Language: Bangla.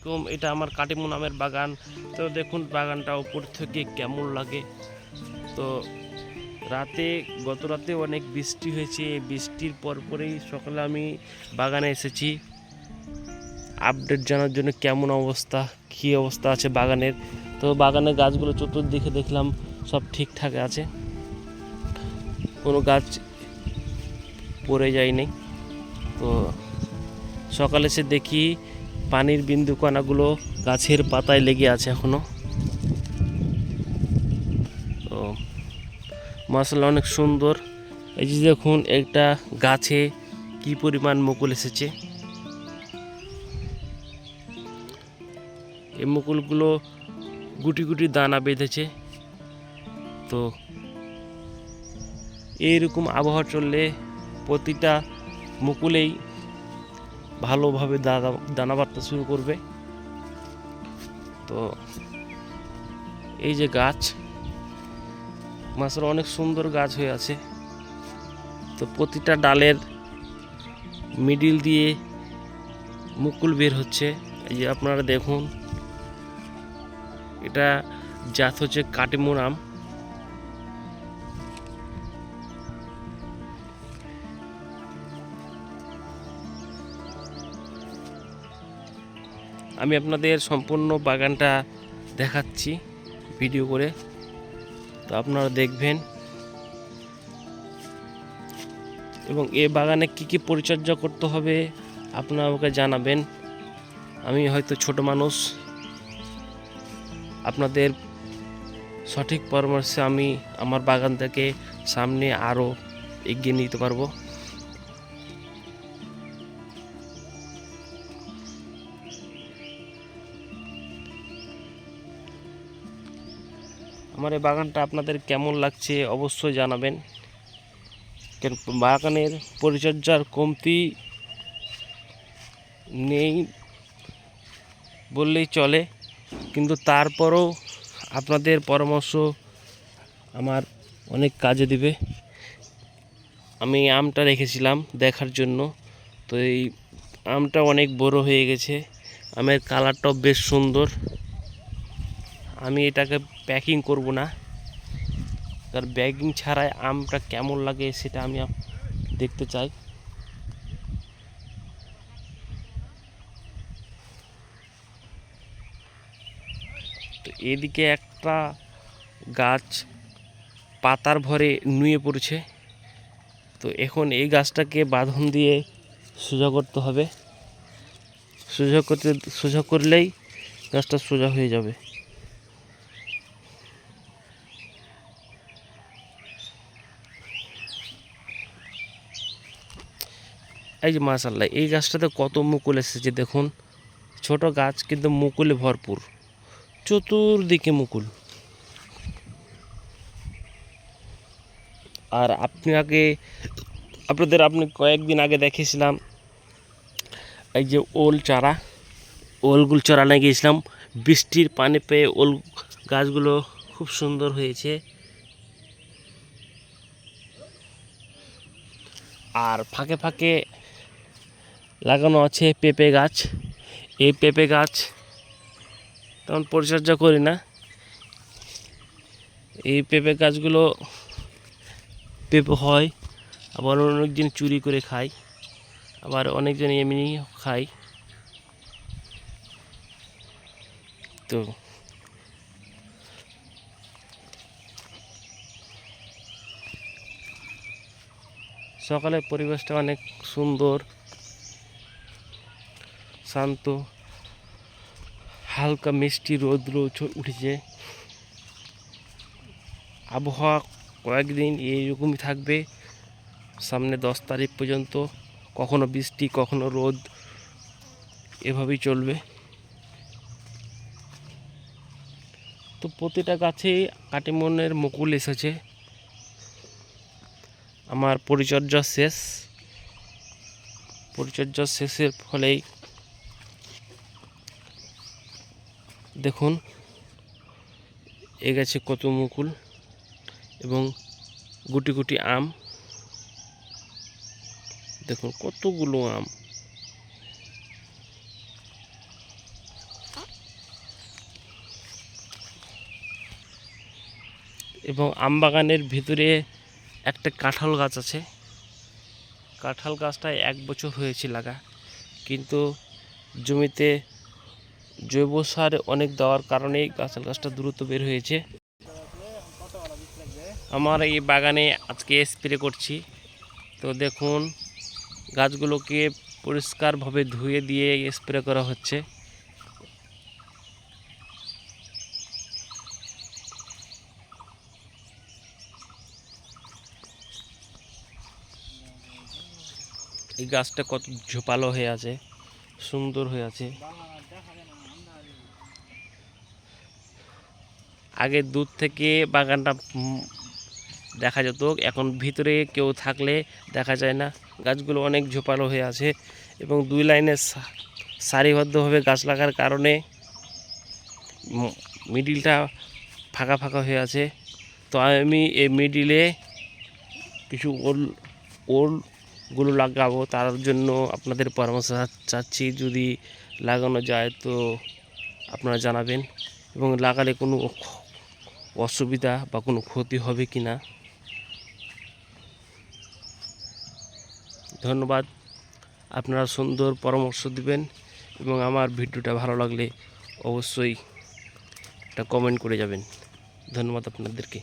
আলাইকুম। এটা আমার কাটিমুন আমের বাগান। তো দেখুন বাগানটা উপর থেকে কেমন লাগে। তো গত রাতে অনেক বৃষ্টি হয়েছে। এই বৃষ্টির পরপরেই সকালে আমি বাগানে এসেছি আপডেট জানার জন্য কেমন অবস্থা, কী অবস্থা আছে বাগানের। তো বাগানের গাছগুলো চতুর্দিকে দেখলাম সব ঠিকঠাক আছে, কোনো গাছ পড়ে যায়নি। তো সকালে এসে দেখি পানির বিন্দু কণাগুলো গাছের পাতায় লেগে আছে এখনো। তো মাশাআল্লাহ অনেক সুন্দর। এই যে দেখুন একটা গাছে কি পরিমাণ মুকুল এসেছে। এই মুকুলগুলো গুটি গুটি দানা বেঁধেছে। তো এইরকম আবহাওয়া চললে প্রতিটা মুকুলেই ভালোভাবে দানা বাড়তে শুরু করবে। তো এই যে গাছ মাশাআল্লাহ অনেক সুন্দর গাছ হয়ে আছে। তো প্রতিটা ডালের মিডিল দিয়ে মুকুল বের হচ্ছে। এই যে আপনারা দেখুন, এটা জাত হচ্ছে কাটিমুন আম। আমি আপনাদের সম্পূর্ণ বাগানটা দেখাচ্ছি ভিডিও করে, তো আপনারা দেখবেন। এবং এ বাগানে কি কি পরিচর্যা করতে হবে আপনারা আমাকে জানাবেন। আমি হয়তো ছোট মানুষ, আপনাদের সঠিক পরামর্শে আমি আমার বাগান থেকে সামনে আরও এগিয়ে নিতে পারবো। আমার এই বাগানটা আপনাদের কেমন লাগছে অবশ্যই জানাবেন। কেন বাগানের পরিচর্যার কমতি নেই বললেই চলে, কিন্তু তারপরও আপনাদের পরামর্শ আমার অনেক কাজে দিবে। আমি আমটা রেখেছিলাম দেখার জন্য। তো এই আমটা অনেক বড় হয়ে গেছে, আমের কালারটাও বেশ সুন্দর। আমি এটাকে প্যাকিং করব না, কারণ প্যাকিং ছাড়াই আমটা কেমন লাগে সেটা আমি দেখতে চাই। তো এদিকে একটা গাছ পাতার ভরে নুয়ে পড়েছে। তো এখন এই গাছটাকে বাঁধন দিয়ে সোজা করতে হবে। সোজা করলেই গাছটা সোজা হয়ে যাবে। এই যে মাশাআল্লাহ এই গাছটাতে কত মুকুল এসেছে দেখুন। ছোট গাছ কিন্তু মুকুলে ভরপুর, চতুর্দিকে মুকুল। আর আপনি কয়েকদিন আগে দেখেছিলাম এই যে ওলগুলো চড়ানো গিয়েছিলাম। বৃষ্টির পানি পেয়ে ওল গাছগুলো খুব সুন্দর হয়েছে। আর ফাঁকে ফাঁকে লাগানো আছে পেঁপে গাছ। এই পেঁপে গাছ তেমন পরিচর্যা করি না। এই পেঁপে গাছগুলো পেঁপে হয়, আবার অনেকজন চুরি করে খায়, আবার অনেকজন এমনি খায়। তো সকালের পরিবেশটা অনেক সুন্দর, শান্ত, হালকা মিষ্টি রৌদ্র উঠেছে। আবহাওয়া কয়েকদিন এইরকমই থাকবে, সামনে 10 তারিখ পর্যন্ত। কখনো বৃষ্টি কখনো রোদ, এভাবেই চলবে। তো প্রতিটা গাছে কাটিমনের মুকুল এসেছে। আমার পরিচর্যা শেষের ফলেই দেখুন এ গাছে কত মুকুল এবং গুটি গুটি আম। দেখুন কতগুলো আম। এবং আম বাগানের ভিতরে একটা কাঁঠাল গাছ আছে। কাঁঠাল গাছটা 1 বছর হয়েছে লাগা, কিন্তু জমিতে জৈব সার অনেক দেওয়ার কারণে কাঁঠাল গাছটা দ্রুত বের হয়েছে। আমার এই বাগানে আজকে স্প্রে করছি, তো দেখুন গাছগুলোকে পরিষ্কারভাবে ধুয়ে দিয়ে স্প্রে করা হচ্ছে। এই গাছটা কত ঝোপালো হয়ে আছে, সুন্দর হয়ে আছে। আগে দূর থেকে বাগানটা দেখা যেত, এখন ভিতরে কেউ থাকলে দেখা যায় না। গাছগুলো অনেক ঝোপালো হয়ে আছে এবং 2 লাইনে সারিবদ্ধভাবে গাছ লাগার কারণে মিডিলটা ফাঁকা ফাঁকা হয়ে আছে। তো আমি এই মিডিলে কিছু ওলগুলো লাগাবো, তার জন্য আপনাদের পরামর্শ চাচ্ছি। যদি লাগানো যায় তো আপনারা জানাবেন, এবং লাগালে কোনো অসুবিধা বা কোনো ক্ষতি হবে কি না। ধন্যবাদ, আপনারা সুন্দর পরামর্শ দিবেন, এবং আমার ভিডিওটা ভালো লাগলে অবশ্যই একটা কমেন্ট করে যাবেন। ধন্যবাদ আপনাদেরকে।